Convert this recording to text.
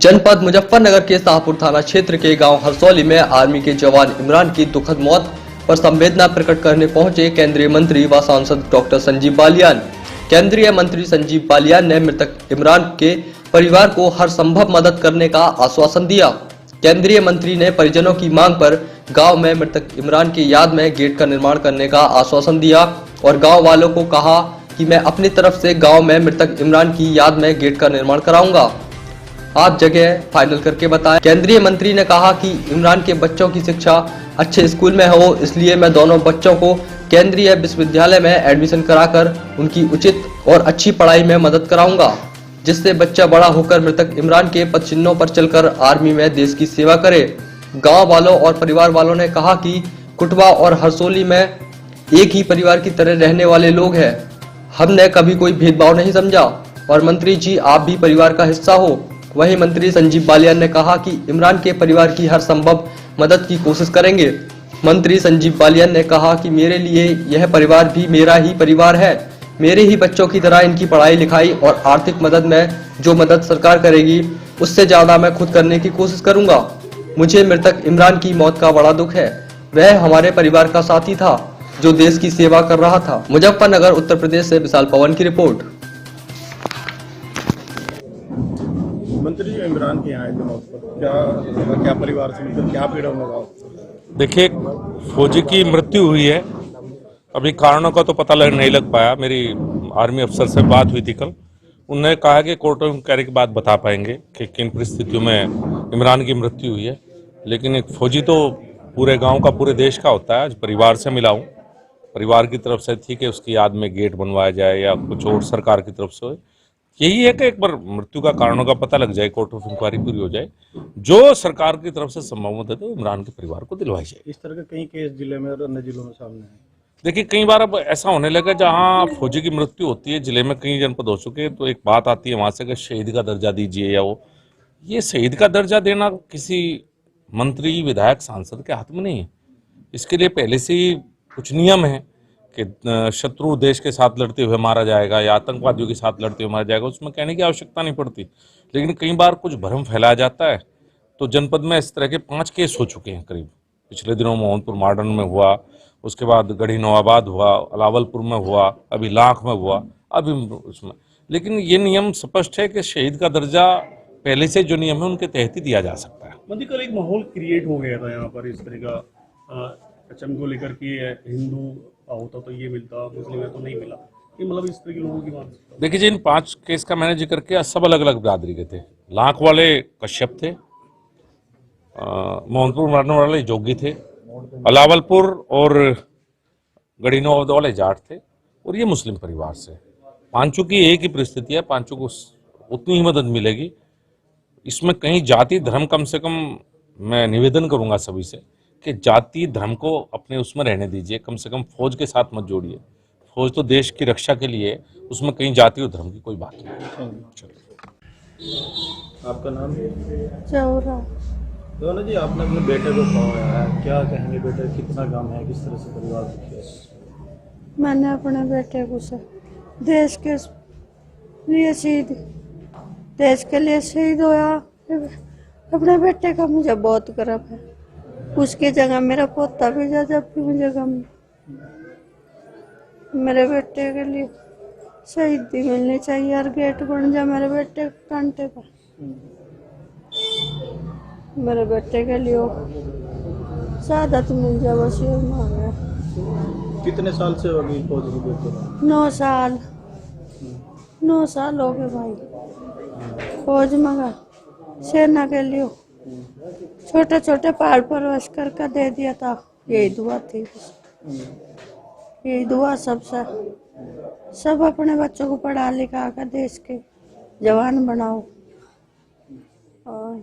जनपद मुजफ्फरनगर के शाहपुर थाना क्षेत्र के गांव हरसौली में आर्मी के जवान इमरान की दुखद मौत पर संवेदना प्रकट करने पहुंचे केंद्रीय मंत्री व सांसद डॉक्टर संजीव बालियान। केंद्रीय मंत्री संजीव बालियान ने मृतक इमरान के परिवार को हर संभव मदद करने का आश्वासन दिया। केंद्रीय मंत्री ने परिजनों की मांग पर गांव में मृतक इमरान की याद में गेट का निर्माण करने का आश्वासन दिया और गांव वालों को कहा कि मैं अपनी तरफ से गांव में मृतक इमरान की याद में गेट का निर्माण कराऊंगा। आप जगह फाइनल करके बताएं। केंद्रीय मंत्री ने कहा कि इमरान के बच्चों की शिक्षा अच्छे स्कूल में हो, इसलिए मैं दोनों बच्चों को केंद्रीय विश्वविद्यालय में एडमिशन कराकर उनकी उचित और अच्छी पढ़ाई में मदद कराऊंगा, जिससे बच्चा बड़ा होकर मृतक इमरान के पदचिन्हों पर चलकर आर्मी में देश की सेवा करे। गाँव वालों और परिवार वालों ने कहा कि कुटवा और हरसौली में एक ही परिवार की तरह रहने वाले लोग हैं। हमने कभी कोई भेदभाव नहीं समझा और मंत्री जी आप भी परिवार का हिस्सा हो। वहीं मंत्री संजीव बालियान ने कहा कि इमरान के परिवार की हर संभव मदद की कोशिश करेंगे। मंत्री संजीव बालियान ने कहा कि मेरे लिए यह परिवार भी मेरा ही परिवार है। मेरे ही बच्चों की तरह इनकी पढ़ाई लिखाई और आर्थिक मदद में जो मदद सरकार करेगी उससे ज्यादा मैं खुद करने की कोशिश करूंगा। मुझे मृतक इमरान की मौत का बड़ा दुख है। वह हमारे परिवार का साथी था जो देश की सेवा कर रहा था। मुजफ्फरनगर उत्तर प्रदेश से विशाल पवन की रिपोर्ट। मंत्री जी इमरान के यहाँ मौत पर क्या परिवार से मिलकर क्या पीड़ा होगा? देखिए, फौजी की मृत्यु हुई है। अभी कारणों का तो पता नहीं लग पाया। मेरी आर्मी अफसर से बात हुई थी कल। उन्होंने कहा कि कोर्ट ऑफ इंक्वायरी के बाद बता पाएंगे कि किन परिस्थितियों में इमरान की मृत्यु हुई है। लेकिन एक फौजी तो पूरे गांव का, पूरे देश का होता है। आज परिवार से मिला हूँ। परिवार की तरफ से थी कि उसकी याद में गेट बनवाया जाए या कुछ और सरकार की तरफ से हो। यही है कि एक बार मृत्यु का कारणों का पता लग जाए, कोर्ट ऑफ इंक्वायरी पूरी हो जाए, जो सरकार की तरफ से संभव मदद है इमरान के परिवार को दिलवाई जाए। इस तरह के कई केस जिले में और अन्य जिलों में सामने है। देखिए, कई बार अब ऐसा होने लगा जहां फौजी की मृत्यु होती है, जिले में कई जनपद हो चुके हैं, तो एक बात आती है वहां से कि शहीद का दर्जा दीजिए या वो। ये शहीद का दर्जा देना किसी मंत्री, विधायक, सांसद के हाथ में नहीं है। इसके लिए पहले से ही कुछ नियम है कि शत्रु देश के साथ लड़ते हुए मारा जाएगा या आतंकवादियों के साथ लड़ते हुए मारा जाएगा। उसमें कहने की आवश्यकता नहीं पड़ती। लेकिन कई बार कुछ भ्रम फैलाया जाता है। तो जनपद में इस तरह के 5 केस हो चुके हैं करीब। पिछले दिनों मोहनपुर मॉडर्न में हुआ, उसके बाद गढ़ी नवाबाद हुआ, अलावलपुर में हुआ, अभी लाख में हुआ, अभी उसमें। लेकिन ये नियम स्पष्ट है कि शहीद का दर्जा पहले से जो नियम है उनके तहत ही दिया जा सकता है। मंत्री, कल एक माहौल क्रिएट हो गया था यहाँ पर इस तरह का एचएम को लेकर कि हिंदू होता तो ये मिलता, मुस्लिम है तो नहीं मिला। ये मतलब इस तरह के लोगों की बात। देखिए जी, इन 5 केस का मैंने जिक्र किया, सब अलग अलग बिरादरी के थे। लाख वाले कश्यप थे, मोहनपुर मरने वाले जोगी थे, अलावलपुर और गढ़ी नवाबाद वाले जाट थे, और ये मुस्लिम परिवार से। पांचों की एक ही परिस्थिति है, पांचों को उतनी ही मदद मिलेगी। इसमें कहीं जाति धर्म, कम से कम मैं निवेदन करूंगा सभी से कि जाति धर्म को अपने उसमें रहने दीजिए। कम से कम फौज के साथ मत जोड़िए। फौज तो देश की रक्षा के लिए, उसमें कहीं जाति और धर्म की कोई बात नहीं। आपका नाम? चौरा। तो जी, आपने अपने बेटे को खोया है, क्या कहेंगे? बेटे कितना गम है, किस तरह से परिवार दुखी है? मैंने अपने बेटे को देश के लिए देश के लिए शहीद होया। अपने बेटे का मुझे बहुत गर्व है। उसकी जगह मेरा पोता भी जा, जब भी मुझे गम। मेरे बेटे के लिए शहीदी मिलनी चाहिए और गेट बन जाए मेरे बेटे कांटे का। मेरे बेटे के लिए शहादत मिल जाए, बस ये मांग है। कितने साल से होगी फौज की बेटे? 9 साल। 9 साल हो गए भाई फौज मंगा। सेना के लिए छोटे छोटे पहाड़ परवश करके दे दिया था। यही दुआ थी, यही दुआ सबसे। सब अपने बच्चों को पढ़ा लिखा कर देश के जवान बनाओ। और